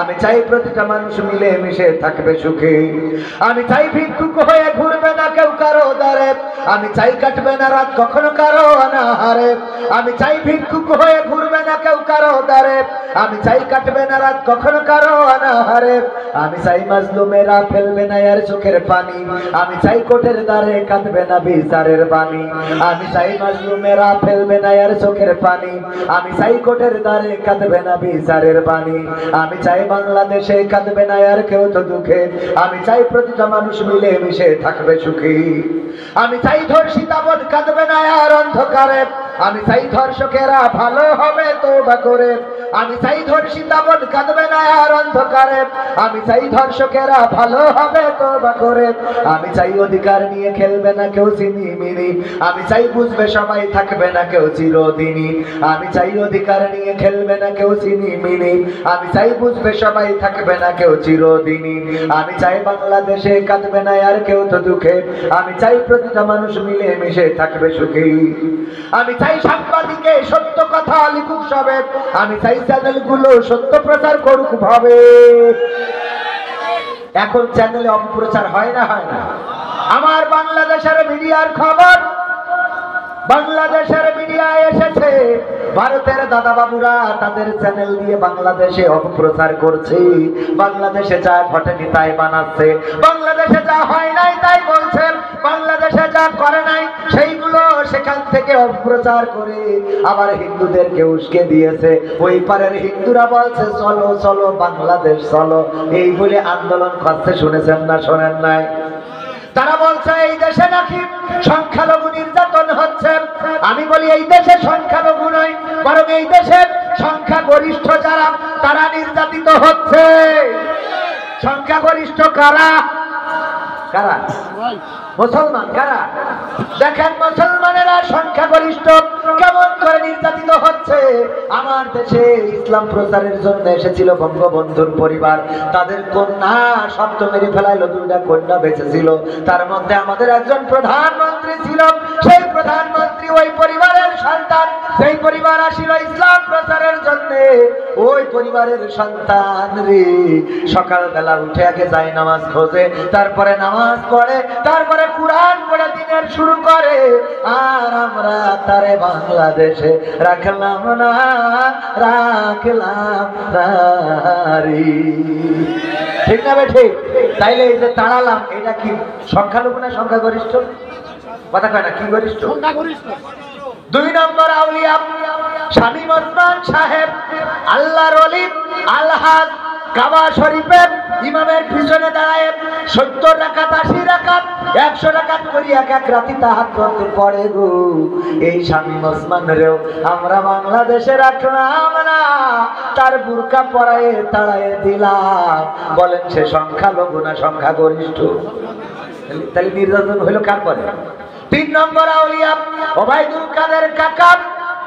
আমি চাই প্রতিটা মানুষ মিলে মিশে থাকবে সুখে। আমি চাই ভিক্ষুক হয়ে ঘুরবে না কেউ কারো দ্বারে। আমি চাই কাটবে না রাত কখনো কারো অনাহারে। আমি চাই ভিক্ষুক হয়ে ঘুরবে না কেউ কারো দ্বারে। আমি চাই কাটবে না রাত কখনো কারো অনাহারে। আমি চাই মাজলুমেরা ফেলবে না আর চোখের পানি। আমি চাই কোটের দ্বারে কাঁদবে না বিচারের বাণী। আমি চাই মাজলুমেরা ফেলবে না আর চোখের পানি। আমি চাই কোটের দ্বারে কাঁদবে না বিচারের বাণী। আমি চাই বাংলাদেশে কাঁদবে না আর কেউ তো দুঃখে। আমি চাই প্রতিটা মানুষ মিলে মিশে থাকবে সুখী। আমি চাই ধর্ষিতা বোধ কাঁদবে না আর অন্ধকারে। আমি চাই ধর্ষকেরা ভালো হবে তওবা করে। আমি চাই ধর্ষিতা বোধ কাঁদবে না আর অন্ধকারে। আমি চাই ধর্ষকেরা ভালো হবে তওবা করে। আমি চাই অধিকার নিয়ে খেলবে না কেউ চিনিমিনি। আমি চাই বুঝবে সবাই থাকবে না কেউ চিরদিনই। আমি চাই অধিকার নিয়ে খেলবে না কেউ চিনিমিনি। আমি চাই বুঝবে সবাই থাকবে না কেউ চিরদিনই। আমি চাই বাংলাদেশে কাঁদবে না আর কেউ তো দুঃখে। আমি চাই প্রতিটা মানুষ মিলে মিশে থাকবে সুখী। আমি চাই সাংবাদিকে সত্য কথা লিখুক সবে। আমি চাই চ্যানেলগুলো সত্য প্রচার করুক ভাবে। এখন চ্যানেলে অপপ্রচার হয় না হয় না? আমার বাংলাদেশের মিডিয়ার খবর, বাংলাদেশের মিডিয়া এসেছে ভারতের দাদা বাবুরা তাদের চ্যানেল দিয়ে বাংলাদেশে অপপ্রচার করছে। বাংলাদেশে যা ঘটেনি তাই বানাচ্ছে, বাংলাদেশে যা হয় নাই তাই বলছে, বাংলাদেশে যা করে নাই সেইগুলো সেখান থেকে অপপ্রচার করে আবার হিন্দুদেরকে উস্কে দিয়েছে। ওই পারের হিন্দুরা বলছে চলো চলো বাংলাদেশ চলো, এই বলে আন্দোলন করছে। শুনেছেন না শোনেন নাই? তারা বলছে এই দেশে নাকি সংখ্যালঘু নির্যাতন হচ্ছে। আমি বলি এই দেশে সংখ্যালঘু নয়, বরং এই দেশের সংখ্যাগরিষ্ঠ যারা তারা নির্যাতিত হচ্ছে। সংখ্যাগরিষ্ঠ কারা? কারা? মুসলমান। কারা? দেখেন মুসলমানেরা সংখ্যাগরিষ্ঠ কেমন করে নির্যাতিত হচ্ছে। আমার দেশে ইসলাম প্রচারের জন্য এসেছিল বঙ্গবন্ধুর পরিবার, তাদের কন্যা শব্দ মেরে ফেলাইলো, দুইটা কন্যা বেঁচে ছিল। তার মধ্যে আমাদের একজন প্রধানমন্ত্রী ছিল, সেই প্রধানমন্ত্রী ওই পরিবারের সন্তান। সেই পরিবার আসিল ইসলাম প্রচারের জন্য। ওই পরিবারের সন্তান রে সকালবেলা উঠে আগে যায় নামাজ খোঁজে, তারপরে নামাজ পড়ে, তারপরে কুরআন পড়ে দিনের শুরু করে। আর আমরা তারে বাংলাদেশে রাখলাম না, রাখলাম না রে। ঠিক না বেঠে? তাইলে এই যে তাড়ালাম, এটা কি সংখ্যালঘু না সংখ্যাগরিষ্ঠ? কথা কয় না, কি গরিষ্ঠ? সংখ্যাগরিষ্ঠ। 2 নম্বর আউলিয়া শামীম ওসমান সাহেব, আল্লাহর ওলি, আলহাজ কাবা শরীফের ইমামের পিছনে দাঁড়ায় 70 রাকাত 80 রাকাত 100 রাকাত করি এক এক রাতি তাহাজ্জুদ পড়ে গো। এই শামীম ওসমান রেও আমরা বাংলাদেশে রাখলাম না, তার বুরকা পরায়ে তাড়ায়ে দিলাম। বলেন সে সংখ্যালঘু না সংখ্যাগরিষ্ঠ? তাহলে নির্যাতন হলো কার পরে? 3 নম্বর আউলিয়া ওবাইদুল কাদের কাকা,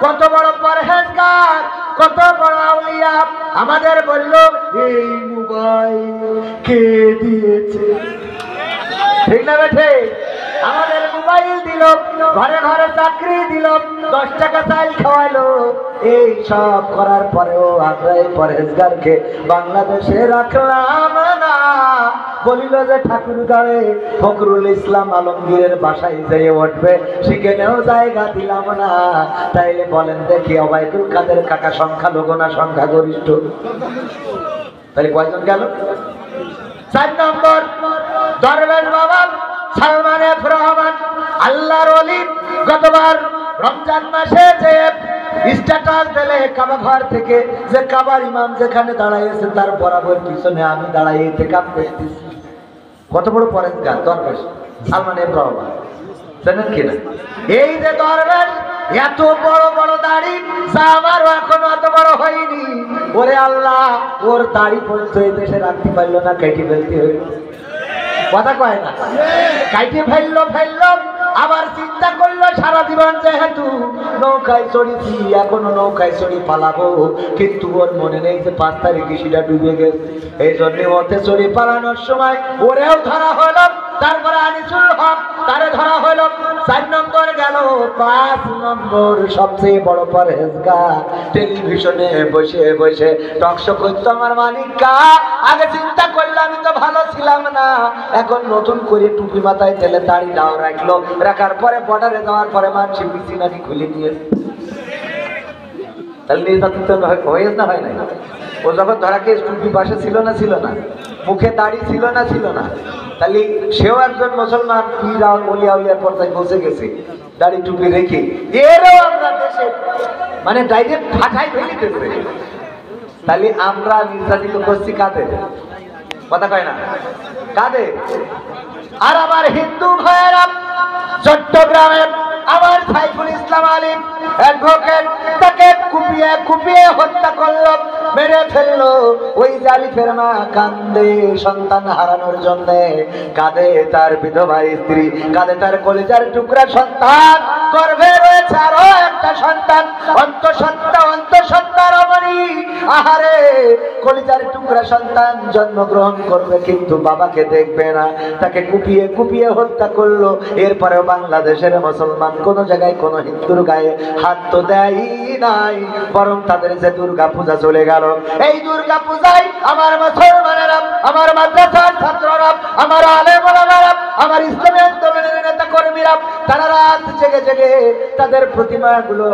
কত বড় পরহেজগার, কত বড় আউলিয়া। আমাদের বলল এই মোবাইল কে দিয়েছে? ঠিক না বেঠে? আমাদের মোবাইল দিল, ঘরে ঘরে চাকরি দিল, 10 টাকা চাল খাওয়াইলো। এই সব করার পরেও আমরা এই পরহেজগারকে বাংলাদেশে রাখলাম না। বলিল যে ঠাকুরগাঁয়ে ফখরুল ইসলাম আলমগীরের বাসায় যেয়ে উঠবে, সেখানেও জায়গা দিলাম না। তাইলে বলেন দেখি ওবাইদুল কাদের কাকা সংখ্যালঘু না সংখ্যাগরিষ্ঠ? তাহলে কয়জন গেল? 4 নম্বর দরবেশ বাবা সালমান এফ রহমান, আল্লাহর ওলি, গতবার রমজান মাসে যে স্ট্যাটাস দিলে কাবা ঘর থেকে, যে কাবার ইমাম যেখানে দাঁড়াইছে তার বরাবর পিছনে আমি দাঁড়াই ইতিকাফ করতেছি। কত বড় পরহেজগার দরবেশ সালমান এফ রহমান, জানেন কিনা? এই যে দরবেশ এত বড় বড় দাড়ি, যা আমারও এখনো এত বড় হয়নি। ওরে আল্লাহ, ওর দাড়ি পর্যন্ত এই দেশে রাখতে পারলো না, কেটে ফেলতে হইল। কথা কয় না? কাইটে ফেললো। আবার চিন্তা করলো সারা জীবন যেহেতু নৌকায় চড়েছি, এখনো নৌকায় চড়ি পালাবো, কিন্তু ওর মনে নেই যে 5 তারিখে সেটা ডুবে গেছে। এই জন্য ওতে চড়ি পালানোর সময় ওরেও ধরা হলো। তারপরে আনিসুল হক তারে ধরা হলো। 4 নম্বর গেল। 5 নম্বর সবচেয়ে বড় পরহেজগার, টেলিভিশনে বসে বসে টকশো করতো আমার মানিকা। আগে চিন্তা করলে আমি তো ভালো ছিলাম না, এখন নতুন করে টুপি মাথায় তেলে দাড়ি দাও রাখলো, রাখার পরে বর্ডারে যাওয়ার পরে মানুষ পিসি নাকি খুলে দিয়েছে। তাহলে নির্যাতন হয়েছে না হয় নাই? ও যখন ধরা খেয়ে টুপি পাশে ছিল না ছিল না, মুখে দাড়ি ছিল না ছিল না, তাহলে সেও একজন মুসলমান পীর আর ওলিয়া উলিয়ার পর্যায়ে পৌঁছে গেছে দাড়ি টুপি রেখে। এরও আমরা দেশে মানে ডাইরেক্ট ফাটাই ফেলে দিতেছে। তাহলে আমরা নির্যাতিত করছি কাদের? কথা কয় না কাদের? আর আমার হিন্দু ভাইয়েরা চট্টগ্রামের আমার সাইফুল ইসলাম আলিম অ্যাডভোকেট, তাকে কুপিয়ে কুপিয়ে হত্যা করলো, মেরে ফেললো। ওই জালিফের মা কান্দে সন্তান হারানোর জন্য, কাঁদে তার বিধবা স্ত্রী, কাঁদে তার কলিজার টুকরা সন্তান, গর্ভে রয়েছে আরো একটা সন্তান, অন্তঃসত্ত্বা রমণী। আহারে, কলিজার টুকরা সন্তান জন্মগ্রহণ করবে কিন্তু বাবাকে দেখবে না, তাকে কুপিয়ে কুপিয়ে হত্যা করলো। এরপরেও বাংলাদেশের মুসলমান কোন জায়গায় কোন হিন্দুর গায়ে হাত তো দেয় নাই, বরং তাদের যে দুর্গা পূজা চলে গেল, এই দুর্গা পূজায় আমার মুসলমানেরা, আমার মাদ্রাসার ছাত্ররা, আমার আলেম ওলামারা, আমার ইসলামী আন্দোলনের নেতা কর্মীরা, তারা রাত জেগে জেগে তাদের প্রতিমাগুলো